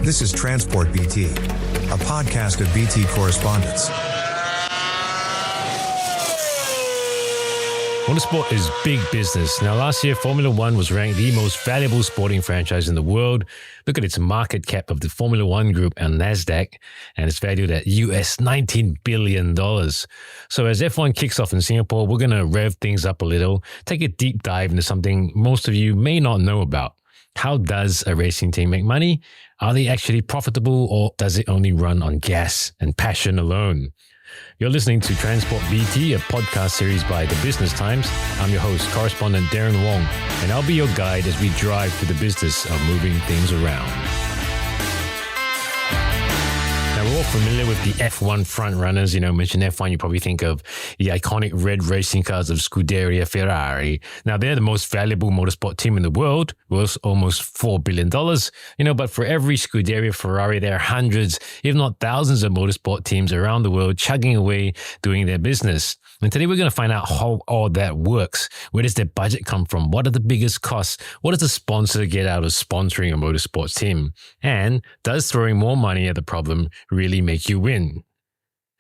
This is TransportBT, a podcast of BT correspondents. Motorsport is big business. Now, last year, Formula One was ranked the most valuable sporting franchise in the world. Look at its market cap of the Formula One group on NASDAQ, and it's valued at US $19 billion. So as F1 kicks off in Singapore, we're going to rev things up a little, take a deep dive into something most of you may not know about. How does a racing team make money? Are they actually profitable, or does it only run on gas and passion alone? You're listening to TransportBT, a podcast series by The Business Times. I'm your host, correspondent Derryn Wong, and I'll be your guide as we drive through the business of moving things around. Now, we're all familiar with the F1 front runners. Mention F1, you probably think of the iconic red racing cars of Scuderia Ferrari. Now, they're the most valuable motorsport team in the world, worth almost $4 billion. But for every Scuderia Ferrari, there are hundreds, if not thousands of motorsport teams around the world chugging away doing their business. And today we're going to find out how all that works. Where does their budget come from? What are the biggest costs? What does a sponsor get out of sponsoring a motorsports team? And does throwing more money at the problem really make you win?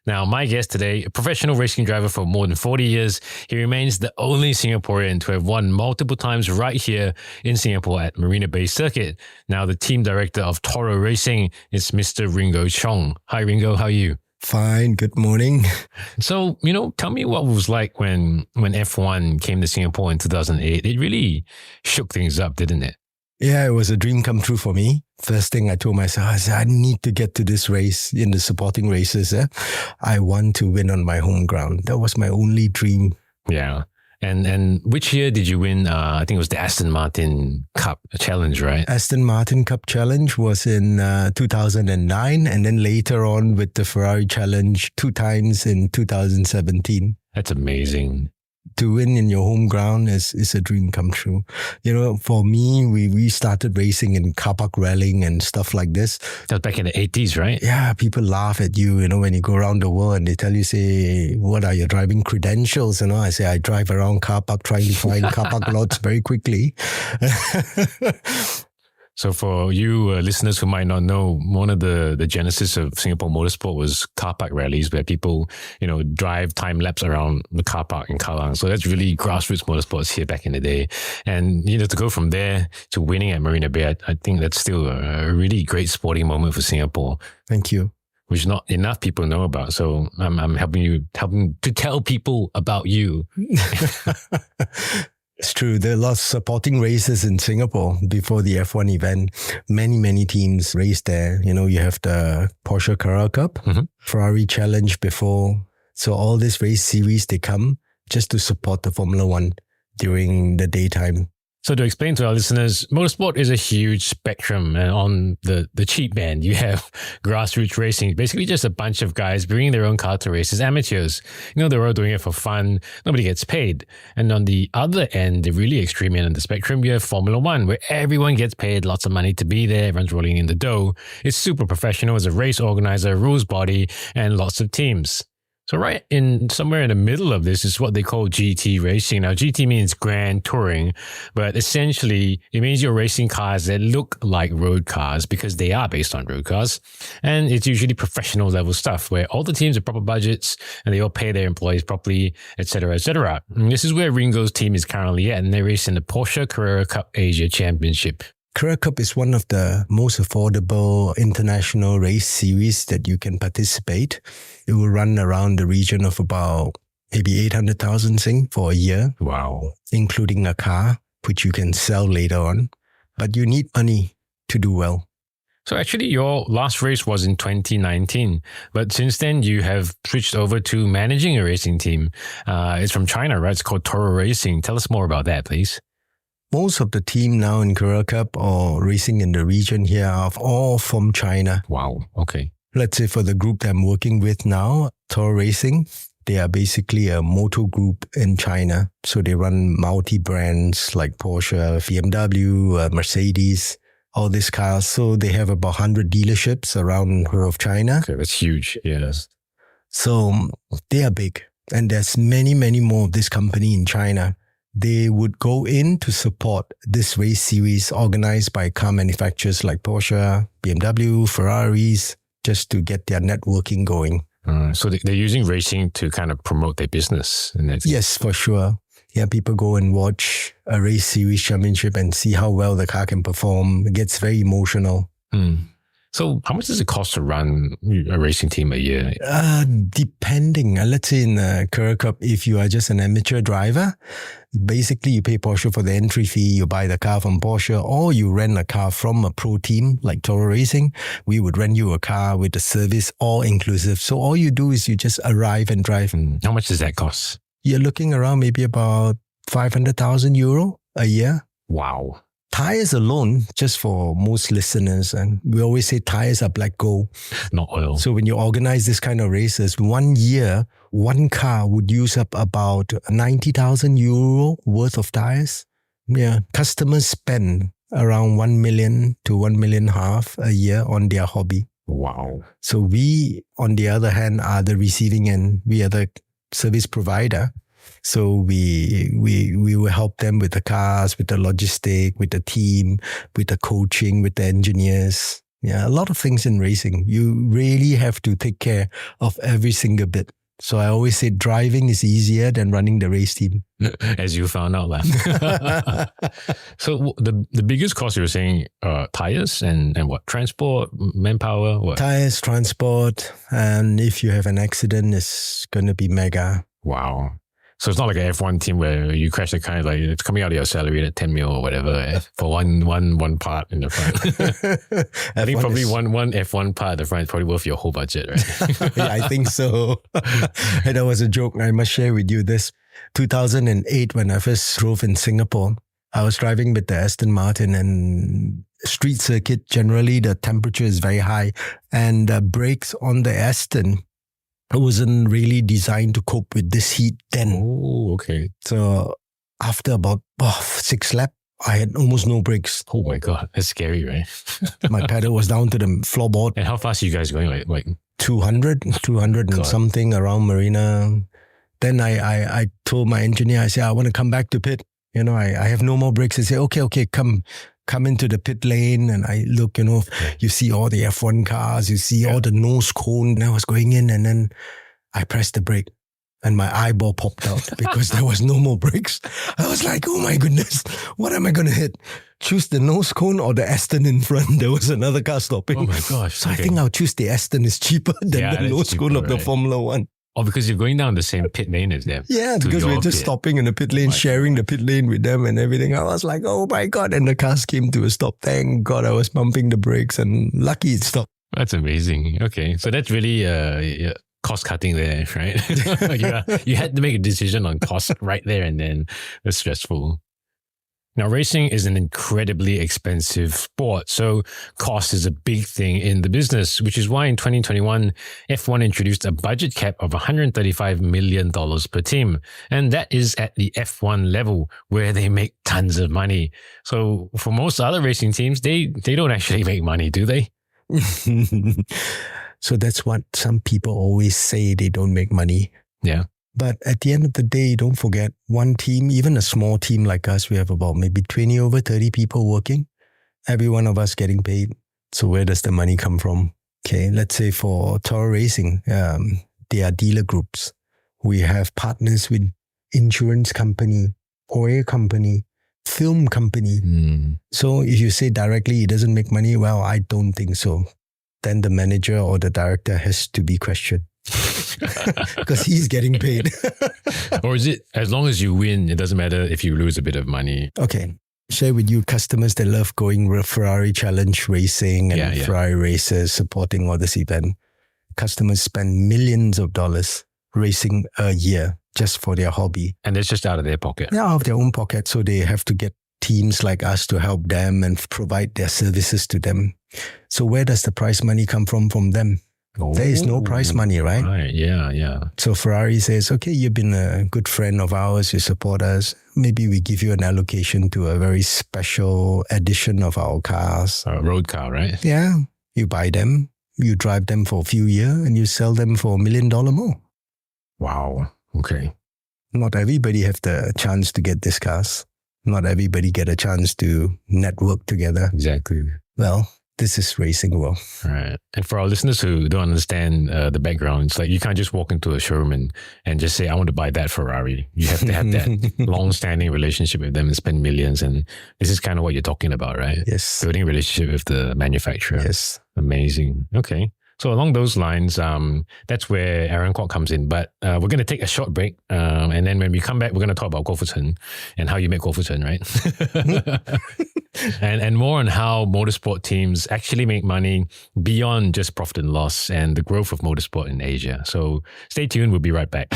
Now, my guest today, a professional racing driver for more than 40 years, he remains the only Singaporean to have won multiple times right here in Singapore at Marina Bay Circuit. Now, the team director of Toro Racing is Mr. Ringo Chong. Hi, Ringo. How are you? Fine. Good morning. So, tell me what it was like when F1 came to Singapore in 2008. It really shook things up, didn't it? Yeah, it was a dream come true for me. First thing I told myself, I said, I need to get to this race in the supporting races. I want to win on my home ground. That was my only dream. Yeah. And which year did you win? I think it was the Aston Martin Cup Challenge, right? Aston Martin Cup Challenge was in 2009, and then later on with the Ferrari Challenge 2 times in 2017. That's amazing. To win in your home ground is a dream come true. For me, we started racing in car park rallying and stuff like this. That was back in the 80s, right? Yeah, people laugh at you, when you go around the world and they tell you, say, what are your driving credentials? I say, I drive around car park trying to find car park lots very quickly. So for you listeners who might not know, one of the genesis of Singapore motorsport was car park rallies where people, drive time lapse around the car park in Kallang. So that's really grassroots motorsports here back in the day. And, to go from there to winning at Marina Bay, I think that's still a really great sporting moment for Singapore. Thank you. Which not enough people know about. So I'm helping to tell people about you. It's true. There are lots of supporting races in Singapore before the F1 event. Many teams race there. You have the Porsche Carrera Cup, Ferrari Challenge before. So all these race series, they come just to support the Formula One during the daytime. So to explain to our listeners, motorsport is a huge spectrum, and on the cheap end, you have grassroots racing, basically just a bunch of guys bringing their own car to races, amateurs. They're all doing it for fun. Nobody gets paid. And on the other end, the really extreme end of the spectrum, you have Formula One, where everyone gets paid lots of money to be there. Everyone's rolling in the dough. It's super professional as a race organizer, rules body, and lots of teams. So right in somewhere in the middle of this is what they call GT racing. Now, GT means Grand Touring, but essentially it means you're racing cars that look like road cars because they are based on road cars. And it's usually professional level stuff where all the teams have proper budgets and they all pay their employees properly, etc., etc. And this is where Ringo's team is currently at, and they race in the Porsche Carrera Cup Asia Championship. Carrera Cup is one of the most affordable international race series that you can participate. It will run around the region of about maybe 800,000 Sing for a year. Wow. Including a car, which you can sell later on. But you need money to do well. So actually, your last race was in 2019, but since then you have switched over to managing a racing team. It's from China, right? It's called Toro Racing. Tell us more about that, please. Most of the team now in Carrera Cup or racing in the region here are all from China. Wow. Okay. Let's say for the group that I'm working with now, Toro Racing, they are basically a motor group in China. So they run multi-brands like Porsche, BMW, Mercedes, all these cars. So they have about 100 dealerships around the whole of China. Okay, that's huge. Yes. So they are big. And there's many more of this company in China. they would go in to support this race series organized by car manufacturers like Porsche, BMW, Ferraris, just to get their networking going. So they're using racing to kind of promote their business. Yes, for sure. Yeah, people go and watch a race series championship and see how well the car can perform. It gets very emotional. So how much does it cost to run a racing team a year? Depending. Let's say in the Curragh Cup, if you are just an amateur driver, basically you pay Porsche for the entry fee, you buy the car from Porsche, or you rent a car from a pro team like Toro Racing. We would rent you a car with the service all inclusive. So all you do is you just arrive and drive. How much does that cost? You're looking around maybe about 500,000 euro a year. Wow. Tires alone, just for most listeners, and we always say tires are black gold. Not oil. So when you organize this kind of races, 1 year, one car would use up about 90,000 euro worth of tires. Yeah. Customers spend around 1 million to 1.5 million a year on their hobby. Wow. So we, on the other hand, are the receiving end. We are the service provider. So we will help them with the cars, with the logistic, with the team, with the coaching, with the engineers. Yeah, a lot of things in racing. You really have to take care of every single bit. So I always say driving is easier than running the race team. As you found out last. So the biggest cost you were saying, tires and what? Transport, manpower, what? Tires, transport, and if you have an accident, it's going to be mega. Wow. So it's not like an F1 team where you crash the car, like it's coming out of your salary at 10 mil or whatever for one part in the front. I think probably one F1 part at the front is probably worth your whole budget, right? Yeah, I think so. And that was a joke. I must share with you this. 2008, when I first drove in Singapore, I was driving with the Aston Martin, and street circuit, generally the temperature is very high, and the brakes on the Aston wasn't really designed to cope with this heat then. Oh, okay. So after about 6 laps, I had almost no brakes. Oh my God, that's scary, right? My pedal was down to the floorboard. And how fast are you guys going? Like 200 and something around Marina. Then I told my engineer, I said, I want to come back to pit. You know, I have no more brakes. I said, okay, come into the pit lane. And I look, you see all the F1 cars, you see all the nose cone. And I was going in, and then I pressed the brake and my eyeball popped out because there was no more brakes. I was like, oh my goodness, what am I going to hit? Choose the nose cone or the Aston in front. There was another car stopping. Oh my gosh. So I think I'll choose the Aston. It's cheaper than the nose cone of the Formula One. Oh, because you're going down the same pit lane as them. Yeah, because we're just stopping in the pit lane, sharing the pit lane with them and everything. I was like, oh my God. And the cars came to a stop. Thank God I was pumping the brakes, and lucky it stopped. That's amazing. Okay. So that's really cost cutting there, right? You had to make a decision on cost right there and then. It's stressful. Now, racing is an incredibly expensive sport, so cost is a big thing in the business, which is why in 2021, F1 introduced a budget cap of $135 million per team. And that is at the F1 level, where they make tons of money. So for most other racing teams, they don't actually make money, do they? So that's what some people always say, they don't make money. Yeah. But at the end of the day, don't forget, one team, even a small team like us, we have about maybe 20 over 30 people working. Every one of us getting paid. So where does the money come from? Okay, let's say for Toro Racing, they are dealer groups. We have partners with insurance company, oil company, film company. So if you say directly it doesn't make money, well, I don't think so. Then the manager or the director has to be questioned. Because he's getting paid. Or is it, as long as you win, it doesn't matter if you lose a bit of money? Okay. Share with you customers that love going Ferrari Challenge racing and Ferrari races, supporting all this event. Customers spend millions of dollars racing a year just for their hobby. And that's just out of their pocket? Yeah, out of their own pocket. So they have to get teams like us to help them and provide their services to them. So where does the prize money come from them? There is no prize money, right? Right, yeah. So Ferrari says, okay, you've been a good friend of ours, you support us. Maybe we give you an allocation to a very special edition of our cars. A road car, right? Yeah. You buy them, you drive them for a few years, and you sell them for $1 million more. Wow. Okay. Not everybody have the chance to get these cars. Not everybody get a chance to network together. Exactly. Well, this is racing world. Right. And for our listeners who don't understand the background, it's like you can't just walk into a showroom and just say, I want to buy that Ferrari. You have to have that long-standing relationship with them and spend millions. And this is kind of what you're talking about, right? Yes. Building a relationship with the manufacturer. Yes. Amazing. Okay. So along those lines, that's where Aaron Kwok comes in. But we're going to take a short break. And then when we come back, we're going to talk about Golferton and how you make Golferton, right? and more on how motorsport teams actually make money beyond just profit and loss and the growth of motorsport in Asia. So stay tuned. We'll be right back.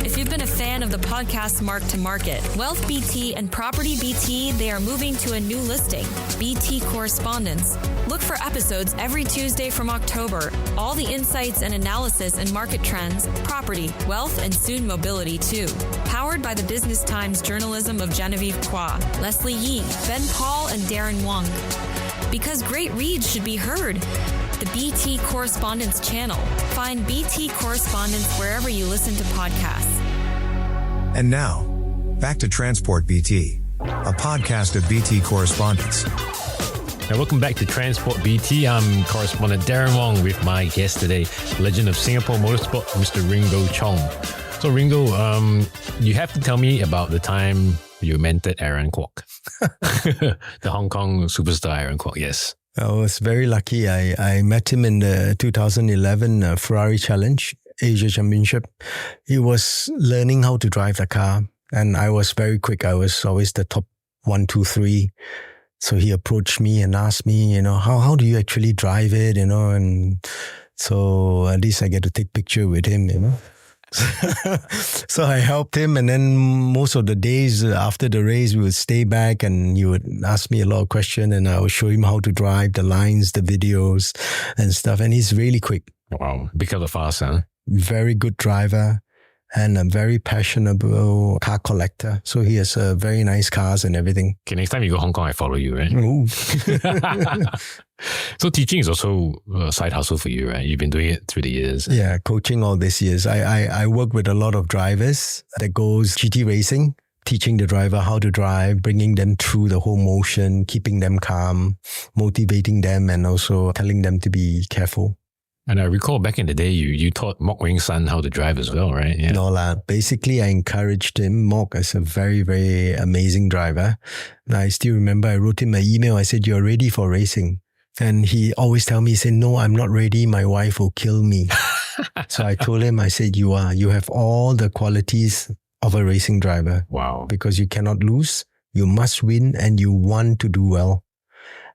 If you've been a fan of the podcast Mark to Market, Wealth BT and Property BT, they are moving to a new listing, BT Correspondence. Look for episodes every Tuesday from October. All the insights and analysis and market trends, property, wealth, and soon mobility too. Powered by the Business Times journalism of Genevieve Kwa, Leslie Yee, Ben Paul, and Derryn Wong. Because great reads should be heard. The BT Correspondence channel. Find BT Correspondence wherever you listen to podcasts. And now, back to TransportBT, a podcast of BT Correspondence. Now, welcome back to TransportBT. I'm correspondent Derryn Wong with my guest today, legend of Singapore motorsport, Mr. Ringo Chong. So, Ringo, you have to tell me about the time you mentored Aaron Kwok, the Hong Kong superstar Aaron Kwok. Yes. I was very lucky. I met him in the 2011 Ferrari Challenge, Asia Championship. He was learning how to drive the car, and I was very quick. I was always the top 1, 2, 3. So he approached me and asked me, how do you actually drive it, and so at least I get to take picture with him, So I helped him, and then most of the days after the race, we would stay back and he would ask me a lot of questions, and I would show him how to drive, the lines, the videos and stuff. And he's really quick. Wow. Because of us, huh? Very good driver and a very passionate car collector. So he has very nice cars and everything. Okay, next time you go Hong Kong, I follow you, right? Ooh. So teaching is also a side hustle for you, right? You've been doing it through the years. Yeah, coaching all these years. I work with a lot of drivers that goes GT racing, teaching the driver how to drive, bringing them through the whole motion, keeping them calm, motivating them, and also telling them to be careful. And I recall back in the day, you taught Mok Wing's son how to drive as well, right? Yeah. No, basically, I encouraged him. Mok is a very, very amazing driver. And I still remember I wrote him an email. I said, "You're ready for racing." And he always tell me, he said, "No, I'm not ready. My wife will kill me." So I told him, I said, "You are. You have all the qualities of a racing driver." Wow. Because you cannot lose. You must win and you want to do well.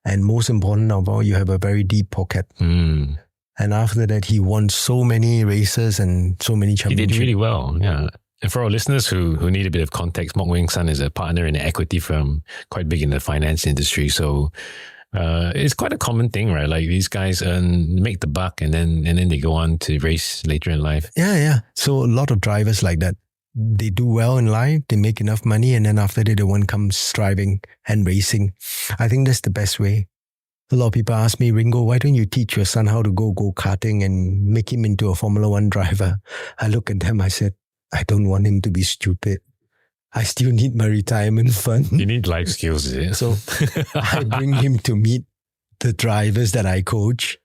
And most important of all, you have a very deep pocket. Mm. And after that, he won so many races and so many championships. He did really well, yeah. And for our listeners who need a bit of context, Mok Wing's son is a partner in an equity firm, quite big in the finance industry. So it's quite a common thing, right? Like these guys make the buck and then they go on to race later in life. Yeah. So a lot of drivers like that. They do well in life, they make enough money, and then after that, the one comes driving and racing. I think that's the best way. A lot of people ask me, "Ringo, why don't you teach your son how to go-karting and make him into a Formula 1 driver?" I look at them, I said, I don't want him to be stupid. I still need my retirement fund. You need life skills, is it? So I bring him to meet the drivers that I coach.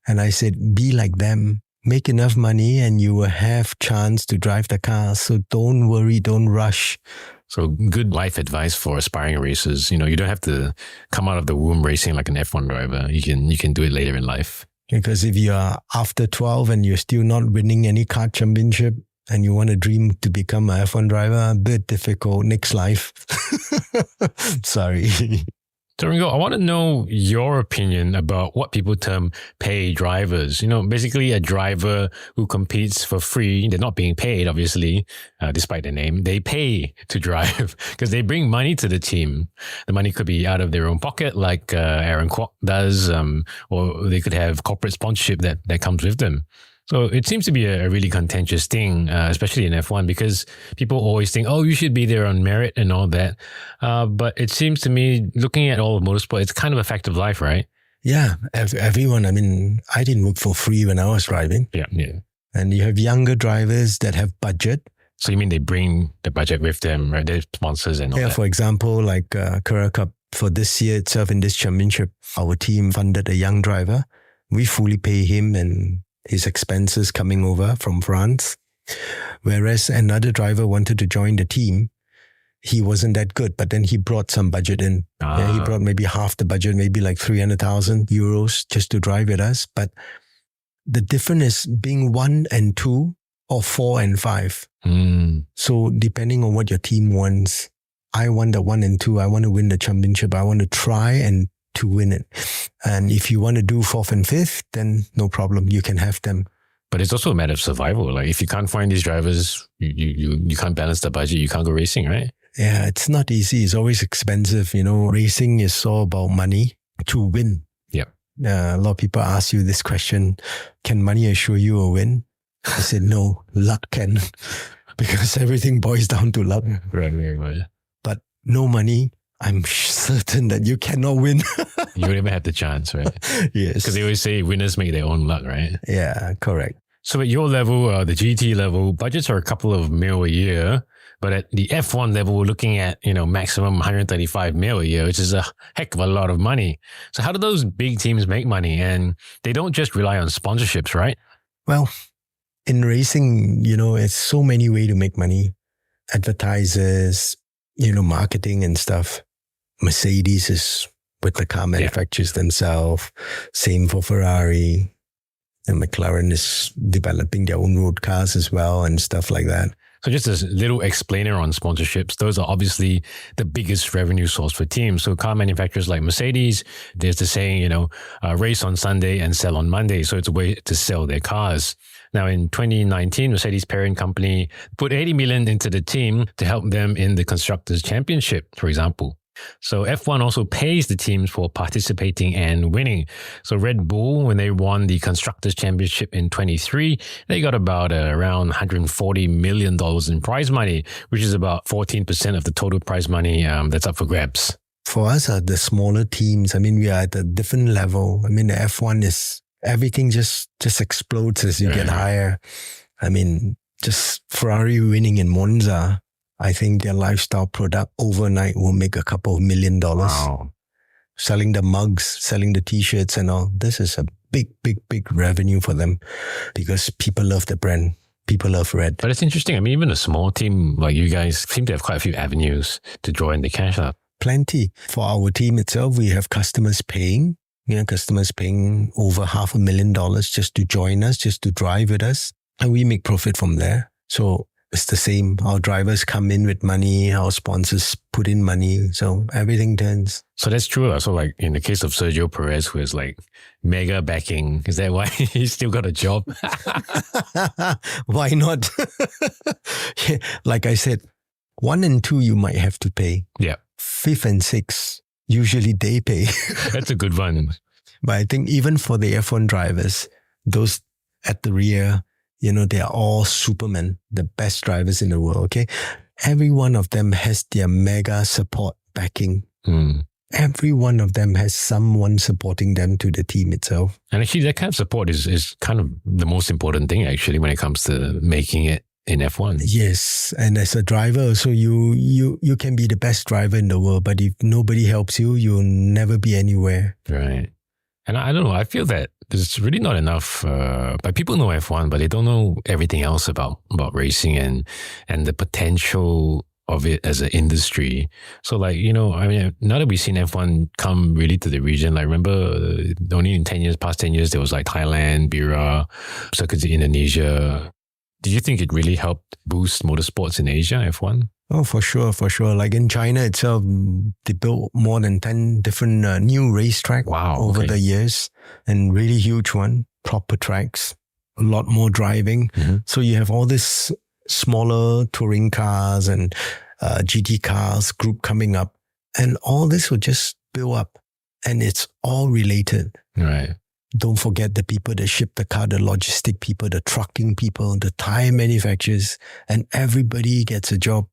And I said, be like them. Make enough money and you will have chance to drive the car. So don't worry, don't rush. So good life advice for aspiring racers. You don't have to come out of the womb racing like an F1 driver. You can do it later in life. Because if you are after 12 and you're still not winning any kart championship and you want to dream to become an F1 driver, a bit difficult next life. Sorry. So Ringo, I want to know your opinion about what people term pay drivers. Basically a driver who competes for free. They're not being paid, obviously, despite the name. They pay to drive because they bring money to the team. The money could be out of their own pocket, like Aaron Kwok does, or they could have corporate sponsorship that comes with them. So it seems to be a really contentious thing, especially in F1, because people always think, oh, you should be there on merit and all that. But it seems to me, looking at all of motorsport, it's kind of a fact of life, right? Yeah, everyone. I mean, I didn't work for free when I was driving. Yeah. And you have younger drivers that have budget. So you mean they bring the budget with them, right? Their sponsors and all that. For example, like Carrera Cup, for this year itself in this championship, our team funded a young driver. We fully pay him and his expenses coming over from France. Whereas another driver wanted to join the team. He wasn't that good, but then he brought some budget in. Yeah, he brought maybe half the budget, maybe like 300,000 euros just to drive with us. But the difference is being 1 and 2 or 4 and 5. So depending on what your team wants, I want the 1 and 2. I want to win the championship. I want to try and to win it. And if you want to do 4th and 5th, then no problem. You can have them. But it's also a matter of survival. Like if you can't find these drivers, you can't balance the budget. You can't go racing, right? Yeah, it's not easy. It's always expensive. Racing is all about money to win. Yeah. A lot of people ask you this question, can money assure you a win? I said, no, luck can. Because everything boils down to luck. Right. But no money, I'm certain that you cannot win. You don't even have the chance, right? Yes. Because they always say winners make their own luck, right? Yeah, correct. So at your level, the GT level, budgets are a couple of mil a year. But at the F1 level, we're looking at, maximum 135 mil a year, which is a heck of a lot of money. So how do those big teams make money? And they don't just rely on sponsorships, right? Well, in racing, it's so many ways to make money. Advertisers, marketing and stuff. Mercedes is with the car manufacturers themselves. Same for Ferrari. And McLaren is developing their own road cars as well and stuff like that. So just a little explainer on sponsorships. Those are obviously the biggest revenue source for teams. So car manufacturers like Mercedes, there's the saying, race on Sunday and sell on Monday. So it's a way to sell their cars. Now in 2019, Mercedes parent company put 80 million into the team to help them in the Constructors' Championship, for example. So F1 also pays the teams for participating and winning. So Red Bull, when they won the Constructors' Championship in 23, they got about around $140 million in prize money, which is about 14% of the total prize money that's up for grabs. For us, the smaller teams, we are at a different level. The F1 is, everything just explodes as you get higher. Just Ferrari winning in Monza, I think their lifestyle product overnight will make a couple of $1 million. Wow. Selling the mugs, selling the t-shirts and all. This is a big revenue for them because people love the brand. People love red. But it's interesting. Even a small team like you guys seem to have quite a few avenues to draw in the cash up. Plenty. For our team itself, we have customers paying. Customers paying over $500,000 just to join us, just to drive with us. And we make profit from there. So it's the same. Our drivers come in with money. Our sponsors put in money. So everything turns. So that's true. So like in the case of Sergio Perez, who is like mega backing, is that why he's still got a job? Why not? Like I said, 1 and 2 you might have to pay. Yeah. 5th and 6th, usually they pay. That's a good one. But I think even for the F1 drivers, those at the rear, they are all supermen, the best drivers in the world, okay? Every one of them has their mega support backing. Every one of them has someone supporting them to the team itself. And actually that kind of support is kind of the most important thing actually when it comes to making it in F1. Yes. And as a driver also, you can be the best driver in the world, but if nobody helps you, you'll never be anywhere. Right. And I don't know, I feel that there's really not enough, but people know F1, but they don't know everything else about racing and the potential of it as an industry. So like, now that we've seen F1 come really to the region, like remember only in past 10 years, there was like Thailand, Bira, circuits in Indonesia. Did you think it really helped boost motorsports in Asia, F1? Oh, for sure. Like in China itself, they built more than 10 different new racetracks over the years, and really huge one, proper tracks, a lot more driving. Mm-hmm. So you have all this smaller touring cars and GT cars group coming up, and all this will just build up, and it's all related. Right. Don't forget the people that ship the car, the logistic people, the trucking people, the tire manufacturers, and everybody gets a job.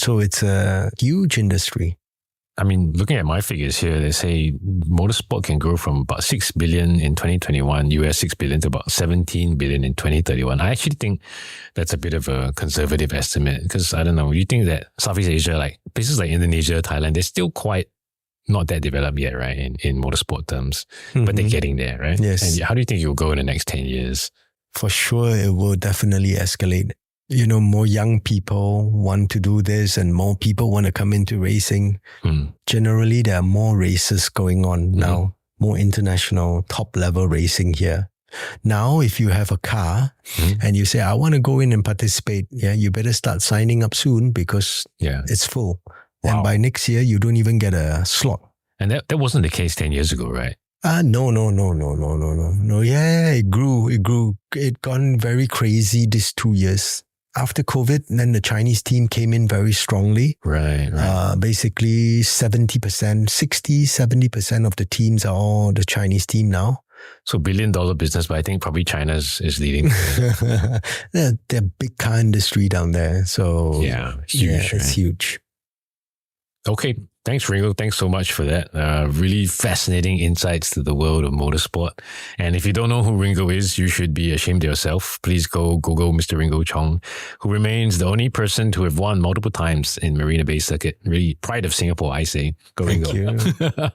So it's a huge industry. I mean, looking at my figures here, they say motorsport can grow from about 6 billion in 2021, US 6 billion, to about 17 billion in 2031. I actually think that's a bit of a conservative estimate because, I don't know, you think that Southeast Asia, like places like Indonesia, Thailand, they're still quite not that developed yet, right, in motorsport terms, but they're getting there, right? Yes. And how do you think it will go in the next 10 years? For sure, it will definitely escalate. You know, more young people want to do this and more people want to come into racing. Generally, there are more races going on now, more international top level racing here. Now, if you have a car and you say, I want to go in and participate, you better start signing up soon because it's full. Wow. And by next year, you don't even get a slot. And that wasn't the case 10 years ago, right? No. Yeah, it grew. It gone very crazy these 2 years. After COVID, then the Chinese team came in very strongly. Right. Basically 70% of the teams are all the Chinese team now. So $1 billion business, but I think probably China is leading. They're a big car industry down there. So it's huge. It's huge. Okay. Thanks, Ringo. Thanks so much for that. Really fascinating insights to the world of motorsport. And if you don't know who Ringo is, you should be ashamed of yourself. Please go Google Mr. Ringo Chong, who remains the only person to have won multiple times in Marina Bay circuit. Really pride of Singapore, I say. Go Ringo. Thank you.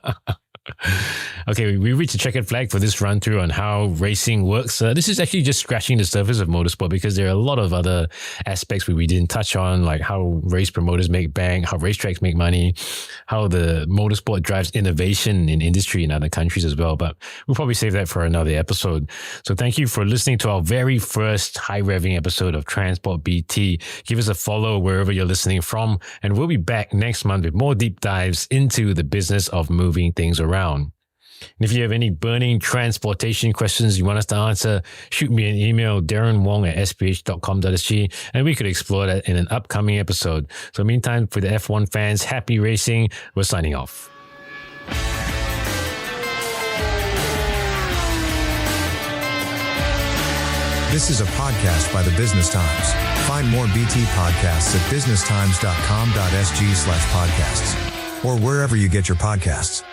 Okay, we reached a checkered flag for this run through on how racing works. This is actually just scratching the surface of motorsport because there are a lot of other aspects we didn't touch on, like how race promoters make bank, how racetracks make money, how the motorsport drives innovation in industry in other countries as well. But we'll probably save that for another episode. So thank you for listening to our very first high-revving episode of TransportBT. Give us a follow wherever you're listening from, and we'll be back next month with more deep dives into the business of moving things around. And if you have any burning transportation questions you want us to answer, shoot me an email, derrynwong@sph.com.sg, and we could explore that in an upcoming episode. So meantime, for the F1 fans, happy racing. We're signing off. This is a podcast by the Business Times. Find more BT podcasts at businesstimes.com.sg/podcasts or wherever you get your podcasts.